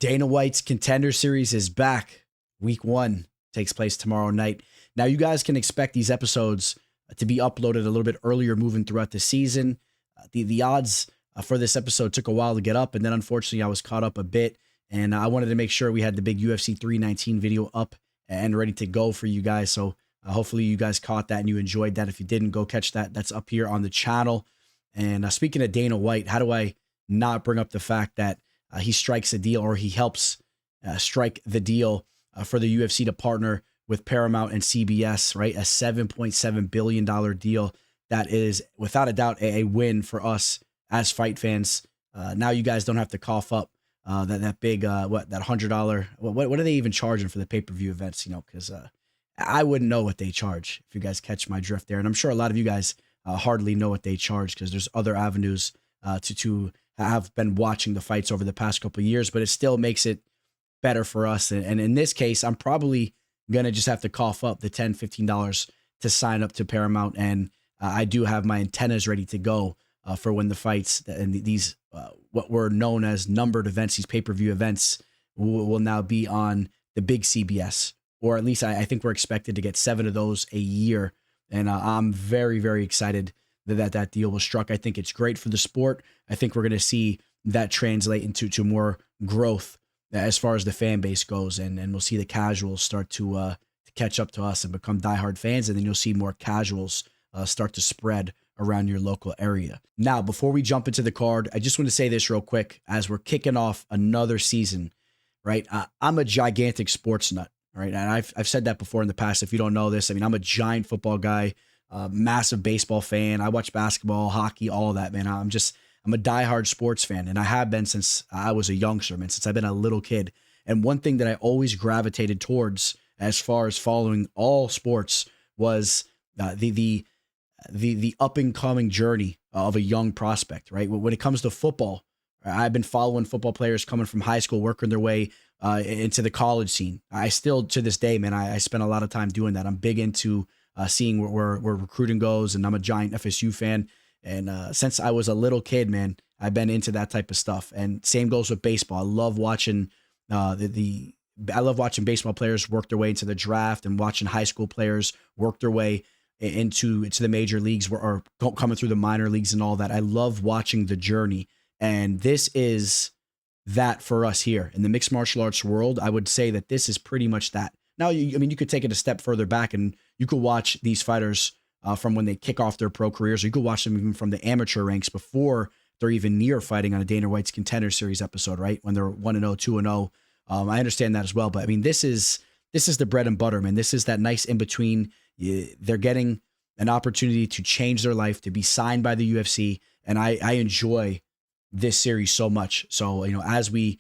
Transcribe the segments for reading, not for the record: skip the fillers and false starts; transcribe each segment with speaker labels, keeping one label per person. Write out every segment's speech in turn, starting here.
Speaker 1: Dana White's Contender Series is back. Week 1 takes place tomorrow night. Now, you guys can expect these episodes to be uploaded a little bit earlier moving throughout the season. The odds for this episode took a while to get up, and then unfortunately I was caught up a bit, and I wanted to make sure we had the big UFC 319 video up and ready to go for you guys. So hopefully you guys caught that and you enjoyed that. If you didn't, go catch that. That's up here on the channel. And speaking of Dana White, how do I not bring up the fact that he strikes a deal, or he helps strike the deal for the UFC to partner with Paramount and CBS, right? A $7.7 billion deal. That is without a doubt a win for us as fight fans. Now you guys don't have to cough up that big, that $100, what are they even charging for the pay-per-view events? You know, because I wouldn't know what they charge, if you guys catch my drift there. And I'm sure a lot of you guys hardly know what they charge, because there's other avenues to have been watching the fights over the past couple of years, but it still makes it better for us. And in this case, I'm probably going to just have to cough up the $10, $15 to sign up to Paramount. And I do have my antennas ready to go for when the fights and these, what were known as numbered events, these pay-per-view events will now be on the big CBS, or at least I think we're expected to get 7 of those a year. And I'm very, very excited that deal was struck. I think it's great for the sport. I think we're going to see that translate into more growth as far as the fan base goes, and we'll see the casuals start to catch up to us and become diehard fans, and then you'll see more casuals start to spread around your local area. Now, before we jump into the card, I just want to say this real quick as we're kicking off another season, right? I'm a gigantic sports nut, right? And I've said that before in the past. If you don't know this, I mean, I'm a giant football guy. Massive baseball fan. I watch basketball, hockey, all of that, man. I'm a diehard sports fan, and I have been since I was a youngster, man, since I've been a little kid. And one thing that I always gravitated towards as far as following all sports was the up and coming journey of a young prospect, right? When it comes to football, I've been following football players coming from high school, working their way into the college scene. I still, to this day, man, I spend a lot of time doing that. I'm big into seeing where recruiting goes, and I'm a giant FSU fan. And since I was a little kid, man, I've been into that type of stuff. And same goes with baseball. I love watching I love watching baseball players work their way into the draft, and watching high school players work their way into the major leagues, or coming through the minor leagues and all that. I love watching the journey, and this is that for us here in the mixed martial arts world. I would say that this is pretty much that. Now, you could take it a step further back, and you could watch these fighters from when they kick off their pro careers, or you could watch them even from the amateur ranks before they're even near fighting on a Dana White's Contender Series episode, right? When they're 1-0, 2-0. I understand that as well, but I mean, this is the bread and butter, man. This is that nice in between. They're getting an opportunity to change their life, to be signed by the UFC, and I enjoy this series so much. So, as we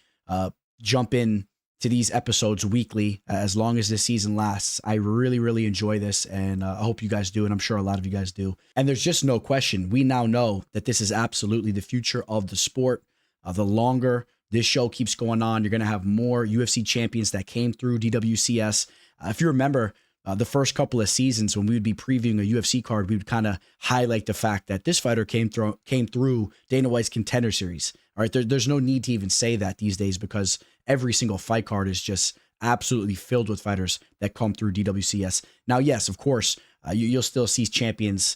Speaker 1: jump in to these episodes weekly, as long as this season lasts, I really, really enjoy this, and I hope you guys do, and I'm sure a lot of you guys do. And there's just no question. We now know that this is absolutely the future of the sport. The longer this show keeps going on, you're going to have more UFC champions that came through DWCS. If you remember the first couple of seasons, when we would be previewing a UFC card, we would kind of highlight the fact that this fighter came through Dana White's Contender Series. All right, there's no need to even say that these days, because every single fight card is just absolutely filled with fighters that come through DWCS. Now, yes, of course, you'll still see champions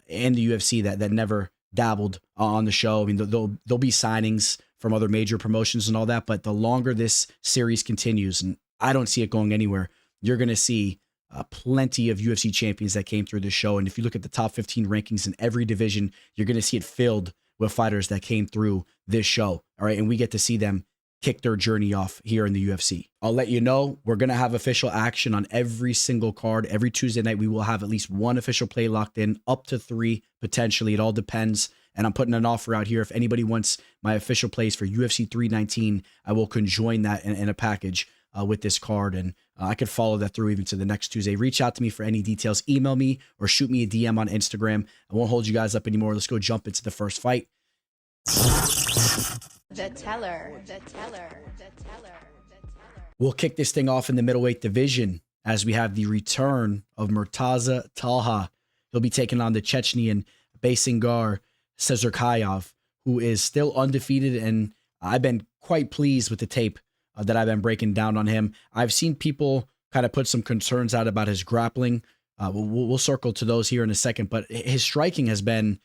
Speaker 1: in the UFC that never dabbled on the show. I mean, there'll be signings from other major promotions and all that, but the longer this series continues, and I don't see it going anywhere, you're going to see plenty of UFC champions that came through the show. And if you look at the top 15 rankings in every division, you're going to see it filled with fighters that came through this show. All right. And we get to see them kick their journey off here in the UFC. I'll let you know, we're going to have official action on every single card. Every Tuesday night, we will have at least one official play locked in, up to 3 potentially. It all depends. And I'm putting an offer out here. If anybody wants my official plays for UFC 319, I will conjoin that in a package with this card. And I could follow that through even to the next Tuesday. Reach out to me for any details. Email me or shoot me a DM on Instagram. I won't hold you guys up anymore. Let's go jump into the first fight.
Speaker 2: The teller.
Speaker 1: We'll kick this thing off in the middleweight division as we have the return of Murtaza Talha. He'll be taking on the Chechenian Baysangur Susurkaev, who is still undefeated. And I've been quite pleased with the tape that I've been breaking down on him. I've seen people kind of put some concerns out about his grappling. We'll circle to those here in a second, but his striking has been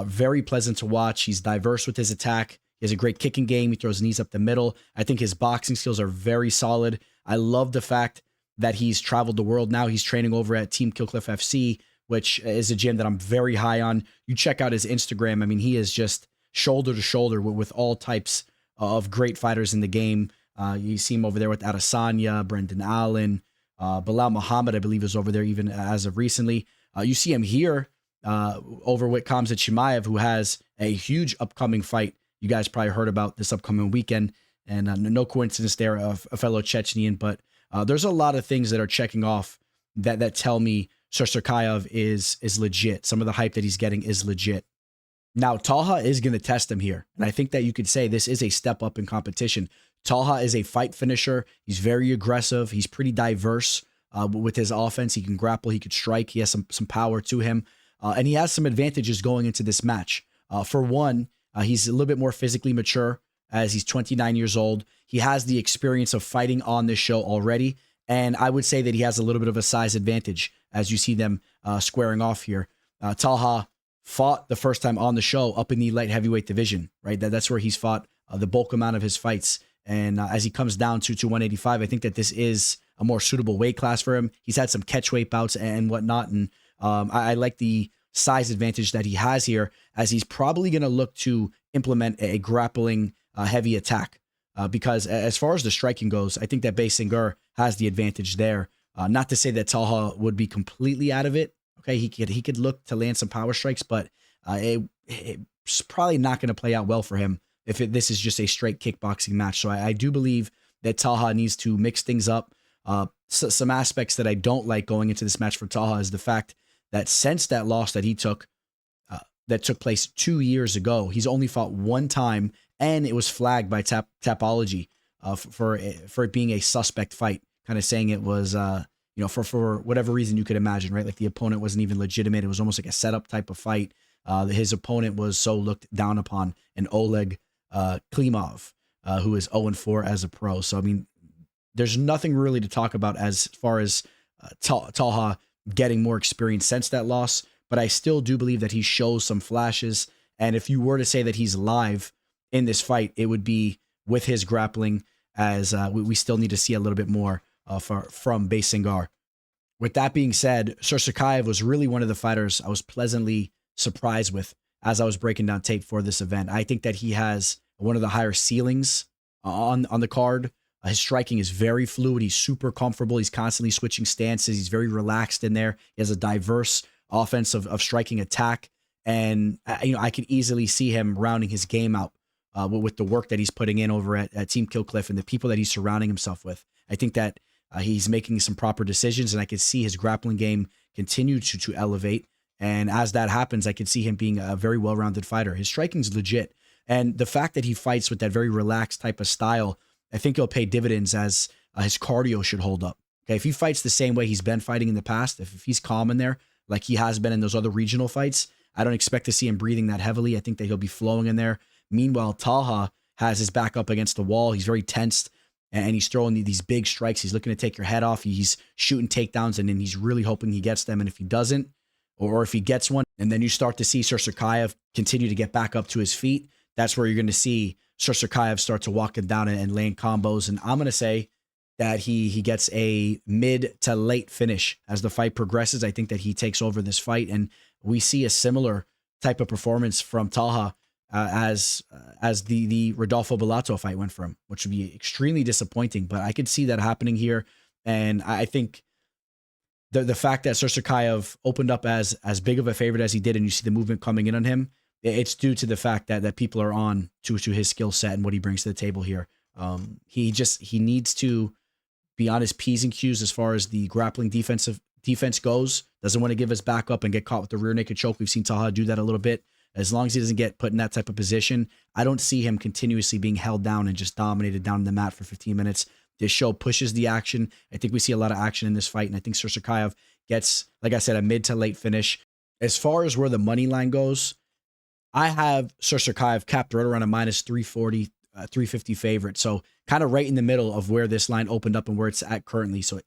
Speaker 1: very pleasant to watch. He's diverse with his attack. He has a great kicking game. He throws knees up the middle. I think his boxing skills are very solid. I love the fact that he's traveled the world now. He's training over at Team Killcliff FC, which is a gym that I'm very high on. You check out his Instagram. I mean, he is just shoulder to shoulder with all types of great fighters in the game. You see him over there with Adesanya, Brendan Allen, Bilal Muhammad, I believe, is over there even as of recently. You see him here over with Khamzat Chimaev, who has a huge upcoming fight. You guys probably heard about this upcoming weekend, and no coincidence there of a fellow Chechenian, but there's a lot of things that are checking off that tell me Susurkaev is legit. Some of the hype that he's getting is legit. Now, Talha is going to test him here, and I think that you could say this is a step up in competition. Talha is a fight finisher. He's very aggressive. He's pretty diverse with his offense. He can grapple. He could strike. He has some power to him, and he has some advantages going into this match. For one, he's a little bit more physically mature as he's 29 years old. He has the experience of fighting on this show already, and I would say that he has a little bit of a size advantage as you see them squaring off here. Talha fought the first time on the show up in the light heavyweight division, right? That's where he's fought the bulk amount of his fights. And as he comes down to 185, I think that this is a more suitable weight class for him. He's had some catchweight bouts and whatnot, and I like the size advantage that he has here, as he's probably going to look to implement a grappling heavy attack. Because as far as the striking goes, I think that Baysangur has the advantage there. Not to say that Talha would be completely out of it. Okay, he could look to land some power strikes, but it's probably not going to play out well for him if this is just a straight kickboxing match. So I do believe that Talha needs to mix things up. Some aspects that I don't like going into this match for Talha is the fact that since that loss that he took, that took place 2 years ago, he's only fought one time, and it was flagged by Tapology for it being a suspect fight, kind of saying it was, for whatever reason you could imagine, right? Like the opponent wasn't even legitimate. It was almost like a setup type of fight. His opponent was so looked down upon, and Oleg Klimov, who is 0-4 as a pro. So, I mean, there's nothing really to talk about as far as Talha getting more experience since that loss, but I still do believe that he shows some flashes. And if you were to say that he's live in this fight, it would be with his grappling, as we still need to see a little bit more from Baysangur. With that being said, Susurkaev was really one of the fighters I was pleasantly surprised with as I was breaking down tape for this event. I think that he has one of the higher ceilings on the card. His striking is very fluid. He's super comfortable. He's constantly switching stances. He's very relaxed in there. He has a diverse offense of striking attack. And, I could easily see him rounding his game out with the work that he's putting in over at Team Killcliff and the people that he's surrounding himself with. I think that he's making some proper decisions, and I could see his grappling game continue to elevate. And as that happens, I could see him being a very well-rounded fighter. His striking's legit. And the fact that he fights with that very relaxed type of style, I think he'll pay dividends as his cardio should hold up. Okay, if he fights the same way he's been fighting in the past, if he's calm in there, like he has been in those other regional fights, I don't expect to see him breathing that heavily. I think that he'll be flowing in there. Meanwhile, Talha has his back up against the wall. He's very tensed, and he's throwing these big strikes. He's looking to take your head off. He's shooting takedowns, and then he's really hoping he gets them. And if he doesn't, or if he gets one, and then you start to see Susurkaev continue to get back up to his feet, that's where you're going to see Susurkaev start to walk him down and land combos. And I'm going to say that he gets a mid to late finish as the fight progresses. I think that he takes over this fight, and we see a similar type of performance from Talha as the Rodolfo Bellato fight went for him, which would be extremely disappointing. But I could see that happening here, and I think the fact that Susurkaev opened up as big of a favorite as he did, and you see the movement coming in on him, it's due to the fact that people are on to his skill set and what he brings to the table here. He needs to be on his P's and Q's as far as the grappling defense goes. Doesn't want to give his back up and get caught with the rear naked choke. We've seen Talha do that a little bit. As long as he doesn't get put in that type of position, I don't see him continuously being held down and just dominated down the mat for 15 minutes. This show pushes the action. I think we see a lot of action in this fight, and I think Susurkaev gets, like I said, a mid to late finish. As far as where the money line goes, I have Susurkaev capped right around a -340 350 favorite. So kind of right in the middle of where this line opened up and where it's at currently. So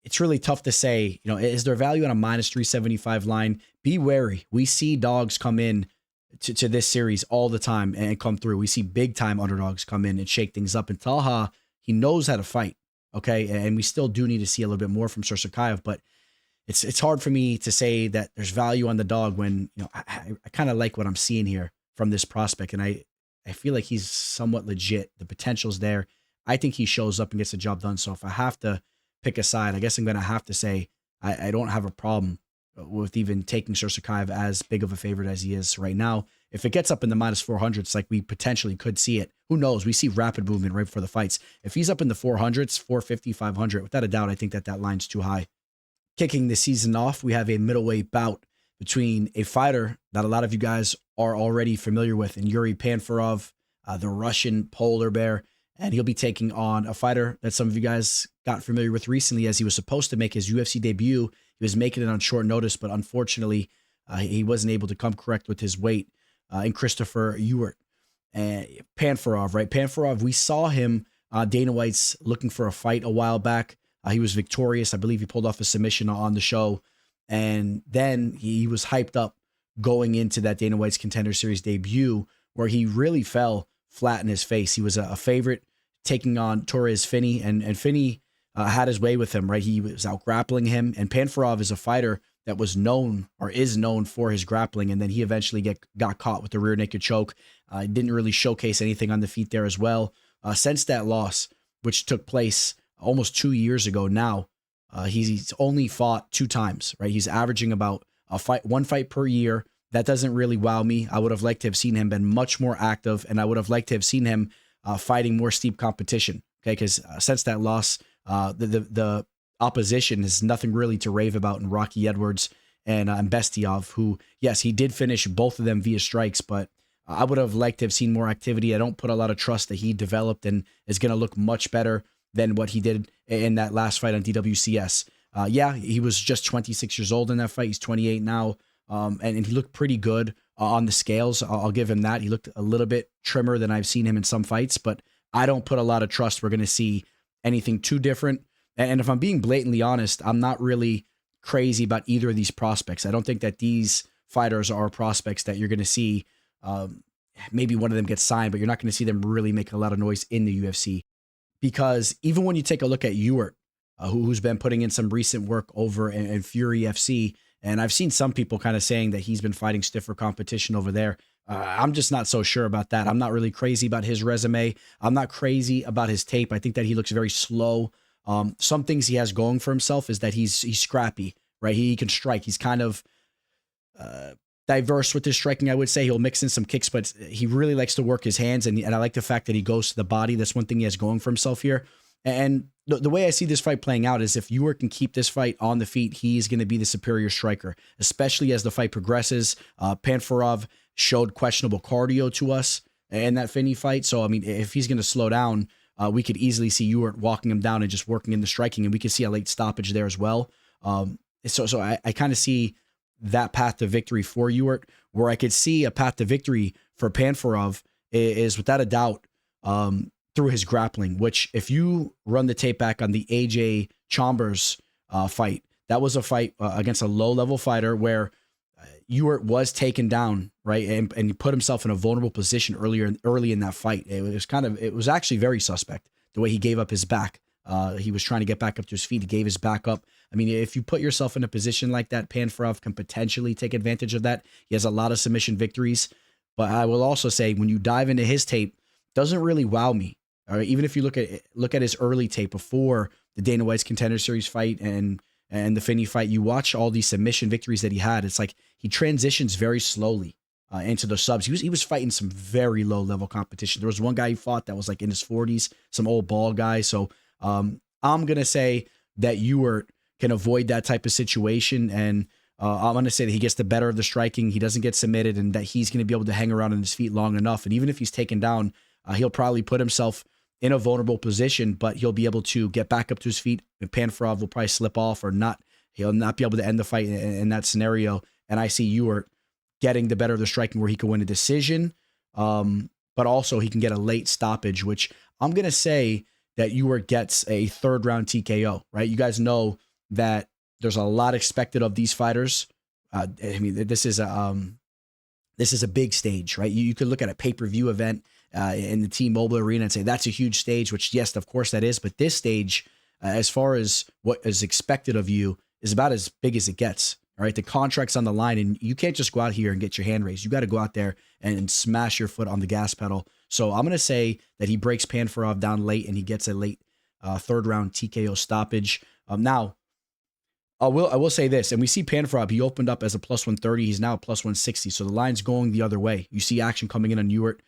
Speaker 1: it's really tough to say, is there value on a minus 375 line? Be wary. We see dogs come in to this series all the time and come through. We see big time underdogs come in and shake things up. And Talha, he knows how to fight. Okay. And we still do need to see a little bit more from Susurkaev, but it's hard for me to say that there's value on the dog when, I kind of like what I'm seeing here from this prospect. And I feel like he's somewhat legit. The potential's there. I think he shows up and gets the job done. So if I have to pick a side, I guess I'm going to have to say I don't have a problem with even taking Susurkaev as big of a favorite as he is right now. If it gets up in the minus 400s, like we potentially could see it, who knows? We see rapid movement right before the fights. If he's up in the 400s, 450, 500, without a doubt, I think that line's too high. Kicking the season off, we have a middleweight bout between a fighter that a lot of you guys are already familiar with, and Yuri Panferov, the Russian polar bear. And he'll be taking on a fighter that some of you guys got familiar with recently, as he was supposed to make his UFC debut. He was making it on short notice, but unfortunately, he wasn't able to come correct with his weight. And Christopher Ewert. Panferov, right? Panferov, we saw him, Dana White's looking for a fight a while back. He was victorious. I believe he pulled off a submission on the show. And then he was hyped up going into that Dana White's Contender Series debut, where he really fell flat in his face. He was a favorite taking on Torres Finney, and Finney had his way with him, right? He was out grappling him, and Panferov is a fighter that was known or is known for his grappling, and then he eventually got caught with the rear naked choke. Didn't really showcase anything on the feet there as well. Since that loss, which took place almost 2 years ago now, he's only fought 2 times, right? He's averaging about one fight per year. That doesn't really wow me. I would have liked to have seen him been much more active, and I would have liked to have seen him fighting more steep competition. Okay, because since that loss, the opposition is nothing really to rave about in Rocky Edwards and Bestiov, who, yes, he did finish both of them via strikes, but I would have liked to have seen more activity. I don't put a lot of trust that he developed and is going to look much better than what he did in that last fight on DWCS. Yeah, he was just 26 years old in that fight. He's 28 now. And he looked pretty good on the scales. I'll give him that. He looked a little bit trimmer than I've seen him in some fights, but I don't put a lot of trust we're going to see anything too different. And if I'm being blatantly honest, I'm not really crazy about either of these prospects. I don't think that these fighters are prospects that you're going to see. Maybe one of them gets signed, but you're not going to see them really making a lot of noise in the UFC. Because even when you take a look at Ewert, who's been putting in some recent work over in Fury FC, and I've seen some people kind of saying that he's been fighting stiffer competition over there. I'm just not so sure about that. I'm not really crazy about his resume. I'm not crazy about his tape. I think that he looks very slow. Some things he has going for himself is that he's scrappy, right? He can strike. He's kind of diverse with his striking, I would say. He'll mix in some kicks, but he really likes to work his hands, and I like the fact that he goes to the body. That's one thing he has going for himself here. And the way I see this fight playing out is if Ewert can keep this fight on the feet, he's going to be the superior striker, especially as the fight progresses. Panferov showed questionable cardio to us in that Finney fight. So, I mean, if he's going to slow down, we could easily see Ewert walking him down and just working in the striking, and we could see a late stoppage there as well. So I kind of see that path to victory for Ewert. Where I could see a path to victory for Panferov is without a doubt through his grappling, which if you run the tape back on the AJ Chambers fight, that was a fight against a low-level fighter where Ewert was taken down, right? And he put himself in a vulnerable position early in that fight. It was actually very suspect, the way he gave up his back. He was trying to get back up to his feet. He gave his back up. I mean, if you put yourself in a position like that, Panferov can potentially take advantage of that. He has a lot of submission victories. But I will also say, when you dive into his tape, doesn't really wow me. All right, even if you look at his early tape before the Dana White's Contender Series fight and the Finney fight, you watch all these submission victories that he had. It's like he transitions very slowly into the subs. He was fighting some very low level competition. There was one guy he fought that was like in his 40s, some old bald guy. So I'm gonna say that Ewert can avoid that type of situation, and I'm gonna say that he gets the better of the striking. He doesn't get submitted, and that he's gonna be able to hang around on his feet long enough. And even if he's taken down, he'll probably put himself in a vulnerable position, but he'll be able to get back up to his feet. And Panferov will probably slip off or not. He'll not be able to end the fight in that scenario. And I see Ewert getting the better of the striking where he could win a decision. but also he can get a late stoppage, which I'm going to say that Ewert gets a 3rd round TKO, right? You guys know that there's a lot expected of these fighters. I mean, this is a big stage, right? You could look at a pay-per-view event in the T-Mobile Arena and say that's a huge stage, which yes, of course that is. But this stage, as far as what is expected of you, is about as big as it gets. All right, the contract's on the line, and you can't just go out here and get your hand raised. You got to go out there and smash your foot on the gas pedal. So I'm going to say that he breaks Panferov down late, and he gets a late 3rd round TKO stoppage. Now, I will say this, and we see Panferov, he opened up as a plus 130. He's now a plus 160, so the line's going the other way. You see action coming in on Ewert.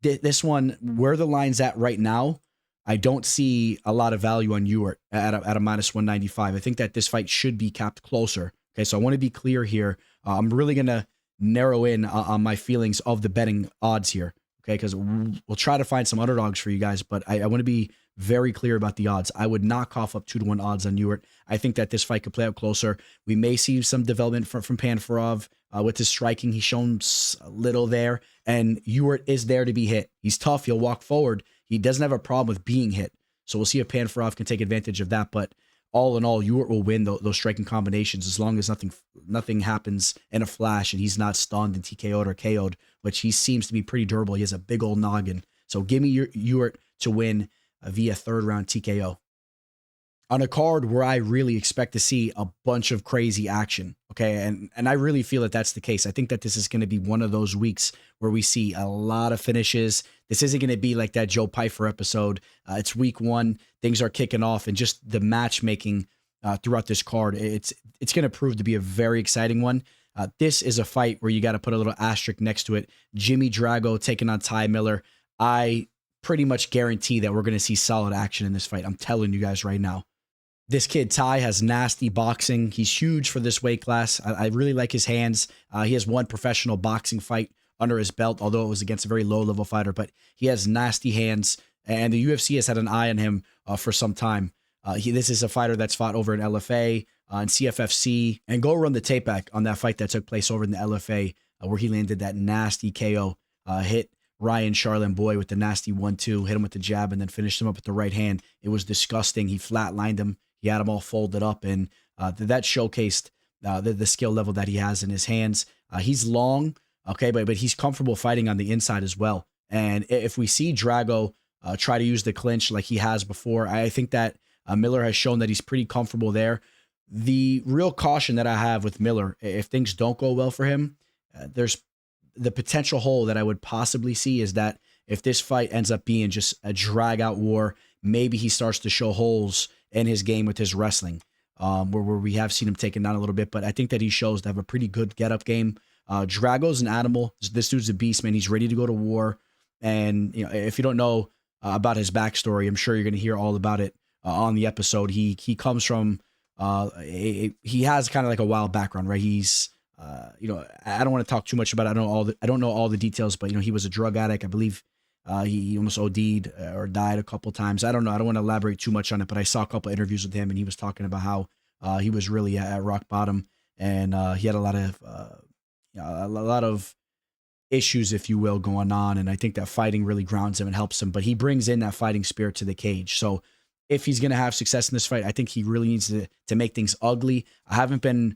Speaker 1: This one, where the line's at right now, I don't see a lot of value on Ewert at a minus 195. I think that this fight should be capped closer. Okay, so I want to be clear here. I'm really going to narrow in on my feelings of the betting odds here. Okay, because we'll try to find some underdogs for you guys, but I want to be very clear about the odds. I would not cough up 2-1 odds on Ewert. I think that this fight could play out closer. We may see some development from Panferov with his striking. He's shown a little there, and Ewert is there to be hit. He's tough. He'll walk forward. He doesn't have a problem with being hit. So we'll see if Panferov can take advantage of that. But all in all, Ewert will win those striking combinations as long as nothing happens in a flash and he's not stunned and TKO'd or KO'd, which he seems to be pretty durable. He has a big old noggin. So give me Ewert to win via 3rd round TKO. On a card where I really expect to see a bunch of crazy action, okay? And I really feel that that's the case. I think that this is going to be one of those weeks where we see a lot of finishes. This isn't going to be like that Joe Pyfer episode. It's week 1. Things are kicking off, and just the matchmaking throughout this card, it's going to prove to be a very exciting one. This is a fight where you got to put a little asterisk next to it. Jimmy Drago taking on Ty Miller. I pretty much guarantee that we're going to see solid action in this fight. I'm telling you guys right now. This kid, Ty, has nasty boxing. He's huge for this weight class. I really like his hands. He has one professional boxing fight under his belt, although it was against a very low-level fighter, but he has nasty hands, and the UFC has had an eye on him for some time. This is a fighter that's fought over in LFA, in CFFC, and go run the tape back on that fight that took place over in the LFA, where he landed that nasty KO, hit Ryan Charlin Boy with the nasty 1-2, hit him with the jab, and then finished him up with the right hand. It was disgusting. He flatlined him. He had them all folded up, and that showcased the skill level that he has in his hands. He's long, okay, but he's comfortable fighting on the inside as well. And if we see Drago try to use the clinch like he has before, I think that Miller has shown that he's pretty comfortable there. The real caution that I have with Miller, if things don't go well for him, there's the potential hole that I would possibly see is that if this fight ends up being just a drag-out war, maybe he starts to show holes in his game with his wrestling, where we have seen him taken down a little bit. But I think that he shows to have a pretty good get-up game. Drago's an animal. This dude's a beast, man. He's ready to go to war. And if you don't know about his backstory, I'm sure you're going to hear all about it on the episode. He comes from he has kind of like a wild background, right? He's I don't want to talk too much about it. I don't know all the details, but he was a drug addict. I believe he almost OD'd or died a couple times. I don't know. I don't want to elaborate too much on it, but I saw a couple interviews with him, and he was talking about how he was really at rock bottom, and he had a lot of issues, if you will, going on. And I think that fighting really grounds him and helps him. But he brings in that fighting spirit to the cage. So if he's going to have success in this fight, I think he really needs to make things ugly. I haven't been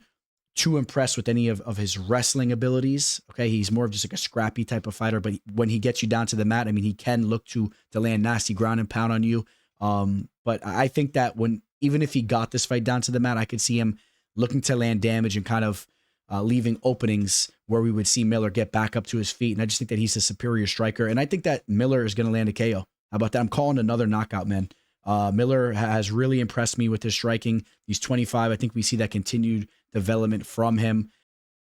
Speaker 1: too impressed with any of his wrestling abilities. Okay, he's more of just like a scrappy type of fighter, but when he gets you down to the mat, I mean, he can look to land nasty ground and pound on you. But I think that even if he got this fight down to the mat, I could see him looking to land damage and kind of leaving openings where we would see Miller get back up to his feet. And I just think that he's a superior striker. And I think that Miller is going to land a KO. How about that? I'm calling another knockout, man. Miller has really impressed me with his striking. He's 25. I think we see that continued development from him.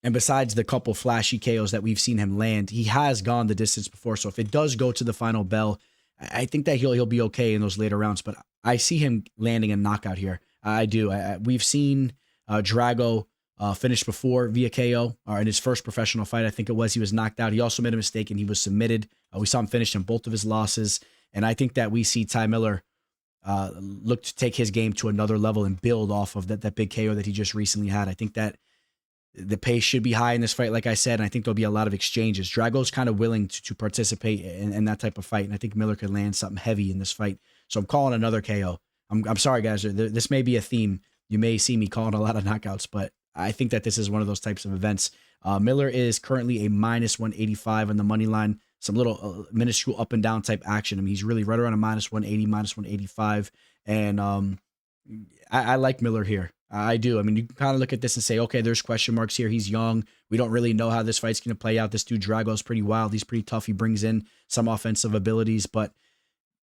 Speaker 1: And besides the couple flashy KOs that we've seen him land, he has gone the distance before. So if it does go to the final bell, I think that he'll be okay in those later rounds. But I see him landing a knockout here. I do. We've seen Drago finish before via KO, or in his first professional fight, I think it was. He was knocked out. He also made a mistake and he was submitted. We saw him finish in both of his losses. And I think that we see Ty Miller look to take his game to another level and build off of that big KO that he just recently had. I think that The pace should be high in this fight, like I said, and I think there'll be a lot of exchanges. Drago's kind of willing to participate in that type of fight, and I think Miller could land something heavy in this fight. So I'm calling another KO. I'm sorry, guys. This may be a theme. You may see me calling a lot of knockouts, but I think that this is one of those types of events. Miller is currently a -185 on the money line. Some little minuscule up and down type action. I mean, he's really right around a -180, -185, and I like Miller here. I do. I mean, you can kind of look at this and say, okay, there's question marks here. He's young. We don't really know how this fight's going to play out. This dude Drago's pretty wild. He's pretty tough. He brings in some offensive abilities, but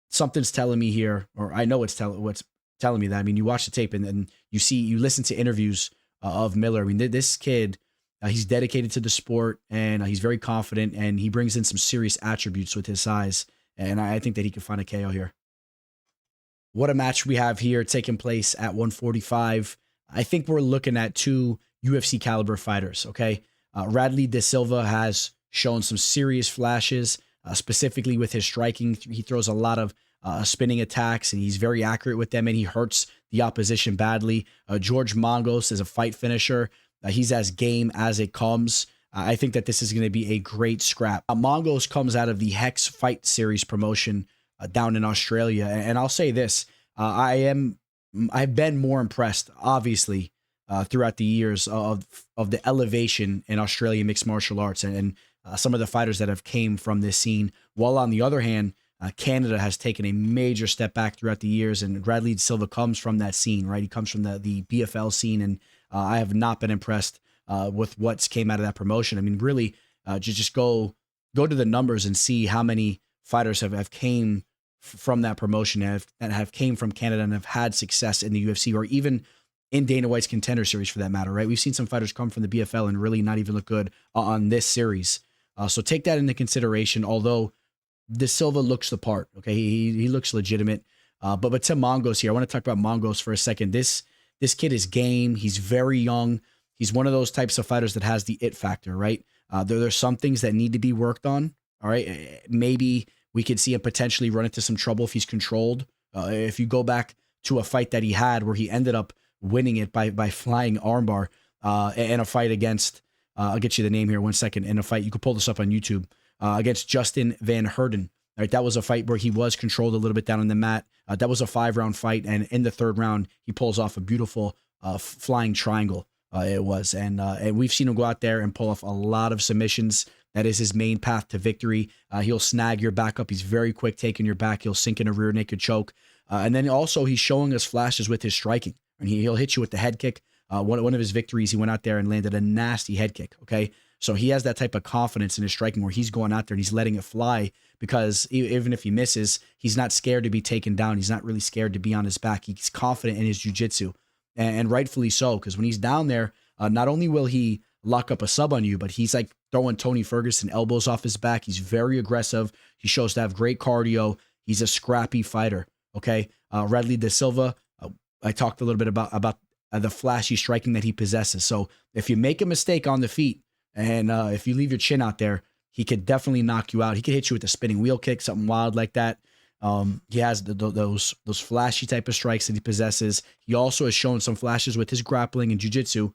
Speaker 1: something's telling me here, or I know what's telling me that. I mean, you watch the tape and then you listen to interviews of Miller. I mean, this kid, he's dedicated to the sport, and he's very confident, and he brings in some serious attributes with his size. And I think that he can find a KO here. What a match we have here taking place at 145. I think we're looking at two UFC caliber fighters, okay? Radley de Silva has shown some serious flashes, specifically with his striking. He throws a lot of spinning attacks, and he's very accurate with them, and he hurts the opposition badly. George Mongols is a fight finisher. He's as game as it comes. I think that this is going to be a great scrap. Mongols comes out of the Hex Fight Series promotion down in Australia, and I'll say this. I've been more impressed, obviously, throughout the years of the elevation in Australian mixed martial arts and some of the fighters that have came from this scene. While on the other hand, Canada has taken a major step back throughout the years, and Radley Silva comes from that scene, right? He comes from the BFL scene, and I have not been impressed with what's came out of that promotion. I mean, really, just go to the numbers and see how many fighters have came from that promotion that have came from Canada and have had success in the UFC, or even in Dana White's Contender series for that matter, right? We've seen some fighters come from the BFL and really not even look good on this series. So take that into consideration, although De Silva looks the part, okay? He looks legitimate. But to Mongols here, I want to talk about Mongols for a second. This kid is game. He's very young. He's one of those types of fighters that has the it factor, right? There's some things that need to be worked on, all right? Maybe we could see him potentially run into some trouble if he's controlled. If you go back to a fight that he had where he ended up winning it by flying armbar in a fight against, I'll get you the name here 1 second, in a fight, you could pull this up on YouTube, against Justin Van Herden. Right, that was a fight where he was controlled a little bit down on the mat. That was a 5-round fight, and in the 3rd round, he pulls off a beautiful flying triangle. It was, and we've seen him go out there and pull off a lot of submissions. That is his main path to victory. He'll snag your back up. He's very quick taking your back. He'll sink in a rear naked choke. And then also he's showing us flashes with his striking. And he'll hit you with the head kick. One of his victories, he went out there and landed a nasty head kick, okay? So he has that type of confidence in his striking where he's going out there and he's letting it fly, because even if he misses, he's not scared to be taken down. He's not really scared to be on his back. He's confident in his jiu-jitsu, and rightfully so, because when he's down there, not only will he lock up a sub on you, but he's like throwing Tony Ferguson elbows off his back. He's very aggressive. He shows to have great cardio. He's a scrappy fighter, okay? Radley de Silva, I talked a little bit about the flashy striking that he possesses. So if you make a mistake on the feet, and if you leave your chin out there, he could definitely knock you out. He could hit you with a spinning wheel kick, something wild like that. He has those flashy type of strikes that he possesses. He also has shown some flashes with his grappling and jiu-jitsu.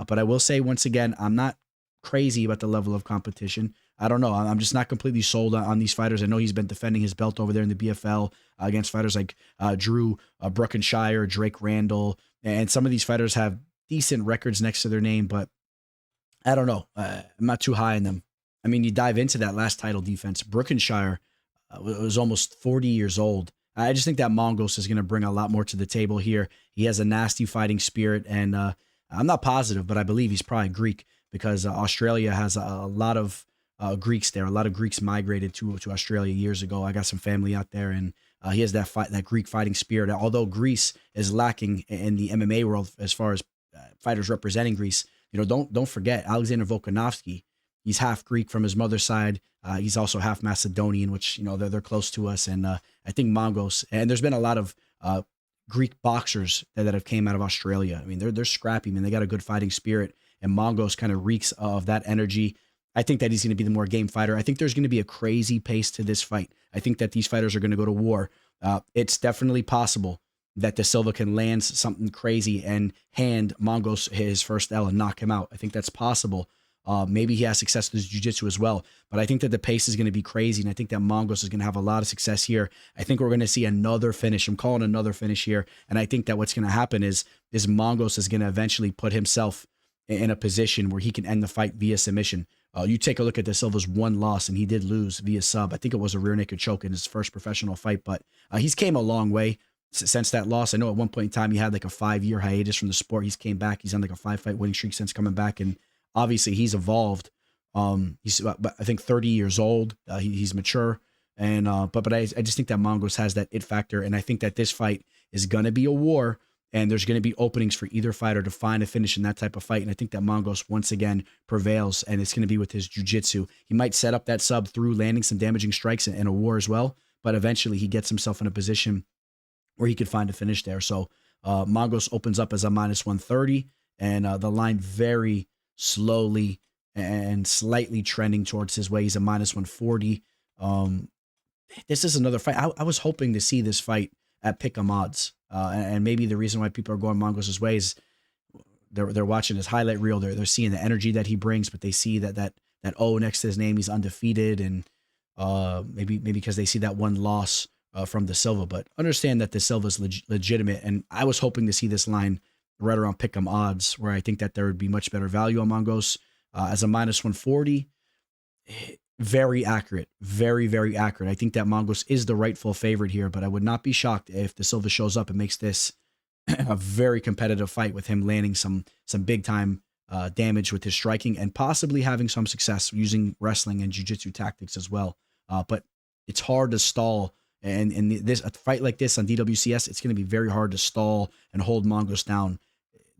Speaker 1: But I will say, once again, I'm not crazy about the level of competition. I don't know. I'm just not completely sold on these fighters. I know he's been defending his belt over there in the BFL against fighters like Drew Bruckenshire, Drake Randall, and some of these fighters have decent records next to their name, but I don't know. I'm not too high on them. I mean, you dive into that last title defense. Bruckenshire was almost 40 years old. I just think that Mongols is going to bring a lot more to the table here. He has a nasty fighting spirit, and I'm not positive, but I believe he's probably Greek, because Australia has a lot of Greeks there. A lot of Greeks migrated to Australia years ago. I got some family out there, and he has that Greek fighting spirit. Although Greece is lacking in the MMA world as far as fighters representing Greece, don't forget Alexander Volkanovski. He's half Greek from his mother's side. He's also half Macedonian, which they're close to us. And I think Mongols. And there's been a lot of Greek boxers that have came out of Australia. I mean, they're scrappy, man. They got a good fighting spirit, and Mongols kind of reeks of that energy. I think that he's going to be the more game fighter. I think there's going to be a crazy pace to this fight. I think that these fighters are going to go to war. It's definitely possible that De Silva can land something crazy and hand Mongols his first L and knock him out. I think that's possible. Maybe he has success with his jiu-jitsu as well. But I think that the pace is going to be crazy, and I think that Mongols is going to have a lot of success here. I think we're going to see another finish. I'm calling another finish here, and I think that what's going to happen is Mongols is going to eventually put himself in a position where he can end the fight via submission. You take a look at De Silva's one loss, and he did lose via sub. I think it was a rear naked choke in his first professional fight, but he's came a long way since that loss. I know at one point in time he had like a 5-year hiatus from the sport. He's came back. He's on like a 5-fight winning streak since coming back, and obviously he's evolved. He's about, I think 30 years old. He's mature, and but I just think that Mongols has that it factor, and I think that this fight is gonna be a war. And there's going to be openings for either fighter to find a finish in that type of fight. And I think that Mongols once again prevails, and it's going to be with his jiu-jitsu. He might set up that sub through landing some damaging strikes in a war as well, but eventually he gets himself in a position where he could find a finish there. So Mongols opens up as a -130, and the line very slowly and slightly trending towards his way. He's a -140. This is another fight. I was hoping to see this fight at pick'em odds. And maybe the reason why people are going Mongols' way is they're watching his highlight reel. They're seeing the energy that he brings, but they see that O next to his name, he's undefeated, and maybe because they see that one loss from De Silva. But understand that De Silva's legitimate, and I was hoping to see this line right around pick'em odds, where I think that there would be much better value on Mongols as a -140. Very accurate. Very, very accurate. I think that Mongols is the rightful favorite here, but I would not be shocked if De Silva shows up and makes this a very competitive fight with him landing some big-time damage with his striking and possibly having some success using wrestling and jiu-jitsu tactics as well. But it's hard to stall. And in a fight like this on DWCS, it's going to be very hard to stall and hold Mongols down.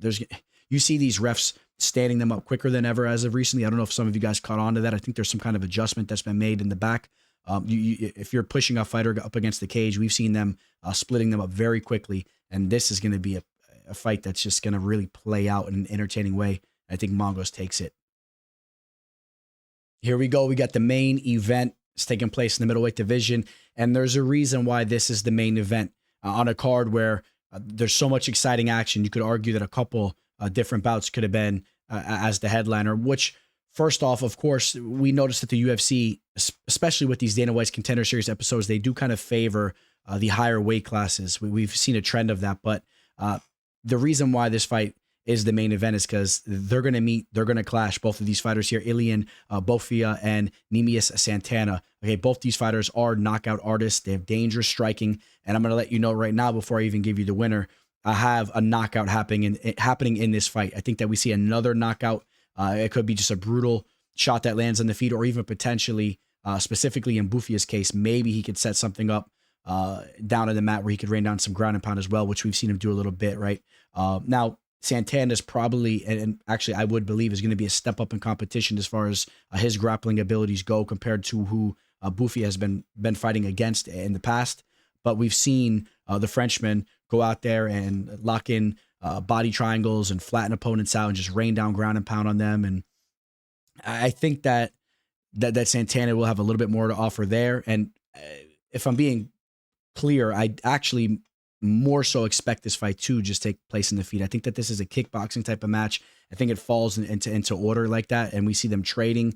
Speaker 1: You see these refs standing them up quicker than ever as of recently. I don't know if some of you guys caught on to that. I think there's some kind of adjustment that's been made in the back. If you're pushing a fighter up against the cage, we've seen them splitting them up very quickly. And this is going to be a fight that's just going to really play out in an entertaining way. I think Mongols takes it. Here we go. We got the main event. It's taking place in the middleweight division. And there's a reason why this is the main event on a card where there's so much exciting action. You could argue that a couple different bouts could have been as the headliner, which first off, of course, we noticed that the UFC, especially with these Dana White's Contender Series episodes, they do kind of favor the higher weight classes. We've seen a trend of that, but the reason why this fight is the main event is because they're going to meet, they're going to clash, both of these fighters here, Ilian, Bouafia, and Neemias Santana. Okay, both these fighters are knockout artists. They have dangerous striking, and I'm going to let you know right now before I even give you the winner, I have a knockout happening in this fight. I think that we see another knockout. It could be just a brutal shot that lands on the feet, or even potentially, specifically in Bouafia's case, maybe he could set something up down in the mat where he could rain down some ground and pound as well, which we've seen him do a little bit, right? Now, Santana is probably, and actually I would believe is going to be a step up in competition as far as his grappling abilities go compared to who Bouafia has been fighting against in the past. But we've seen the Frenchman go out there and lock in body triangles and flatten opponents out and just rain down ground and pound on them. And I think that Santana will have a little bit more to offer there. And if I'm being clear, I actually more so expect this fight to just take place in the feet. I think that this is a kickboxing type of match. I think it falls into order like that, and we see them trading.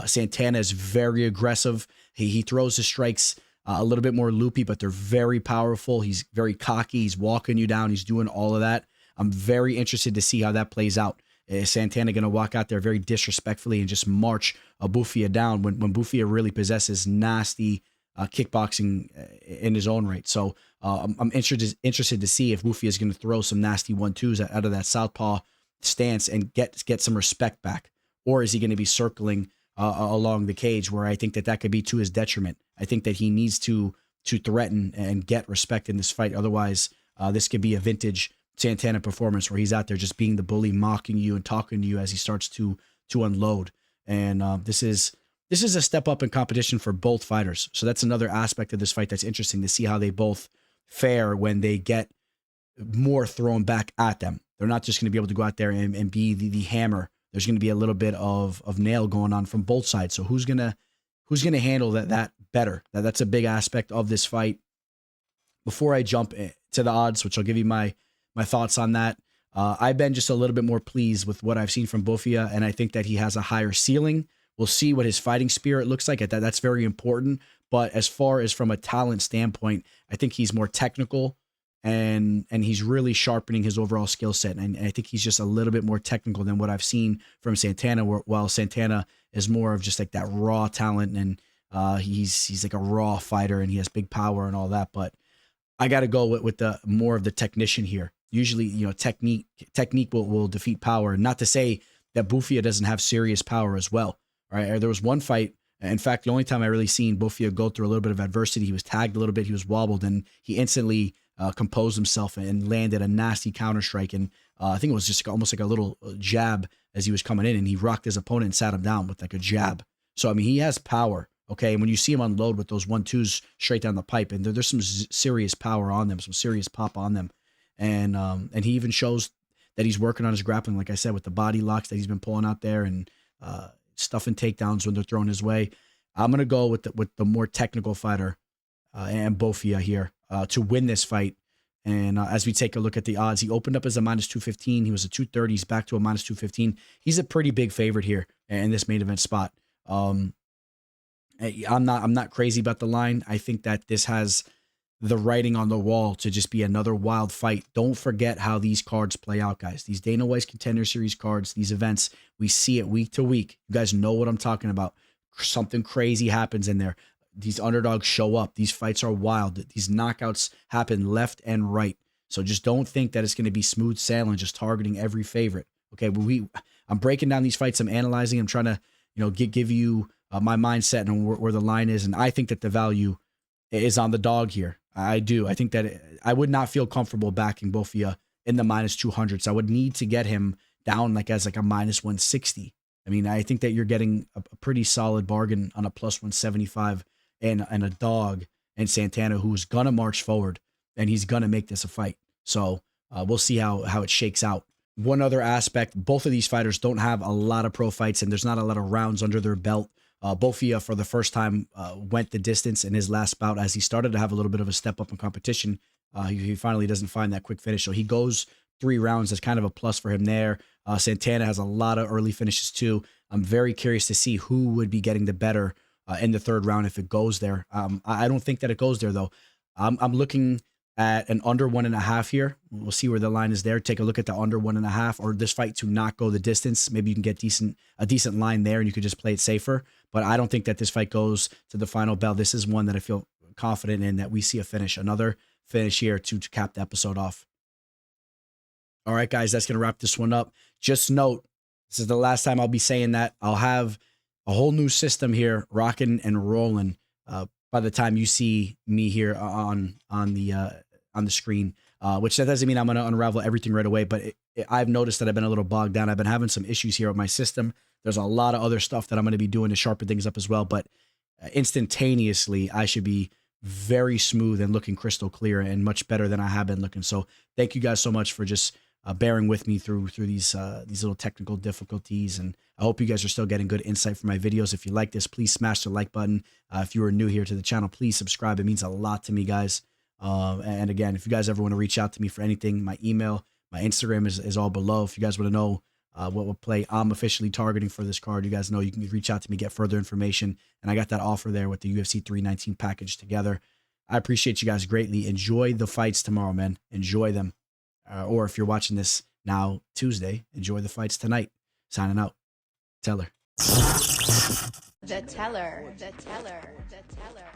Speaker 1: Santana is very aggressive. He throws his strikes a little bit more loopy, but they're very powerful. He's very cocky. He's walking you down. He's doing all of that. I'm very interested to see how that plays out. Is Santana going to walk out there very disrespectfully and just march Bouafia down when Bouafia really possesses nasty kickboxing in his own right? So I'm interested to see if Bouafia is going to throw some nasty 1-2s out of that southpaw stance and get some respect back, or is he going to be circling along the cage, where I think that could be to his detriment. I think that he needs to threaten and get respect in this fight. Otherwise, this could be a vintage Santana performance where he's out there just being the bully, mocking you and talking to you as he starts to unload. And this is a step up in competition for both fighters. So that's another aspect of this fight that's interesting to see how they both fare when they get more thrown back at them. They're not just going to be able to go out there and be the hammer. There's going to be a little bit of nail going on from both sides. So who's gonna handle that better? That's a big aspect of this fight. Before I jump to to the odds, which I'll give you my thoughts on that. I've been just a little bit more pleased with what I've seen from Bouafia, and I think that he has a higher ceiling. We'll see what his fighting spirit looks like. That's very important. But as far as from a talent standpoint, I think he's more technical, and he's really sharpening his overall skill set. And I think he's just a little bit more technical than what I've seen from Santana, while Santana is more of just like that raw talent, and he's like a raw fighter, and he has big power and all that. But I got to go with the more of the technician here. Usually, you know, technique will defeat power. Not to say that Bouafia doesn't have serious power as well. Right? There was one fight. In fact, the only time I really seen Bouafia go through a little bit of adversity, he was tagged a little bit, he was wobbled, and he instantly composed himself and landed a nasty counter strike. And I think it was just almost like a little jab as he was coming in, and he rocked his opponent and sat him down with like a jab. So I mean, he has power. Okay, and when you see him unload with those 1-2s straight down the pipe, and there's some serious power on them, some serious pop on them, and he even shows that he's working on his grappling, like I said, with the body locks that he's been pulling out there, and stuffing takedowns when they're thrown his way. I'm gonna go with the more technical fighter and Bouafia here to win this fight. And as we take a look at the odds, he opened up as a -215. He was a 230. He's back to a -215. He's a pretty big favorite here in this main event spot. I'm not crazy about the line. I think that this has the writing on the wall to just be another wild fight. Don't forget how these cards play out, guys. These Dana White's Contender Series cards, these events, we see it week to week. You guys know what I'm talking about. Something crazy happens in there. These underdogs show up. These fights are wild. These knockouts happen left and right. So just don't think that it's going to be smooth sailing, just targeting every favorite. Okay, I'm breaking down these fights. I'm analyzing. I'm trying to, give you my mindset and where the line is. And I think that the value is on the dog here. I do. I think that I would not feel comfortable backing Bouafia in the -200s. I would need to get him down as a -160. I mean, I think that you're getting a pretty solid bargain on a +175 and a dog and Santana, who's gonna march forward and he's gonna make this a fight. So we'll see how it shakes out. One other aspect: both of these fighters don't have a lot of pro fights, and there's not a lot of rounds under their belt. Bouafia, for the first time, went the distance in his last bout as he started to have a little bit of a step up in competition. He finally doesn't find that quick finish, so he goes 3 rounds. That's kind of a plus for him there. Santana has a lot of early finishes too. I'm very curious to see who would be getting the better in the 3rd round if it goes there. I don't think that it goes there though. I'm looking at an under 1.5 here. We'll see where the line is there. Take a look at the under 1.5, or this fight to not go the distance. Maybe you can get a decent line there and you could just play it safer. But I don't think that this fight goes to the final bell. This is one that I feel confident in that we see a finish, another finish here to cap the episode off. All right, guys, that's going to wrap this one up. Just note, this is the last time I'll be saying that. I'll have a whole new system here rocking and rolling by the time you see me here on the screen, which that doesn't mean I'm going to unravel everything right away, but I've noticed that I've been a little bogged down. I've been having some issues here with my system. There's a lot of other stuff that I'm going to be doing to sharpen things up as well, but instantaneously, I should be very smooth and looking crystal clear and much better than I have been looking. So thank you guys so much for just bearing with me through these little technical difficulties, and I hope you guys are still getting good insight from my videos. If you like this, please smash the like button. If you are new here to the channel, please subscribe. It means a lot to me, guys. And again, if you guys ever want to reach out to me for anything, my email, my Instagram is all below. If you guys want to know what play I'm officially targeting for this card, you guys know you can reach out to me, get further information, and I got that offer there with the UFC 319 package together. I appreciate you guys greatly. Enjoy the fights tomorrow, man. Enjoy them. Or if you're watching this now, Tuesday, enjoy the fights tonight. Signing out. Teller.
Speaker 2: The teller. The teller. The teller.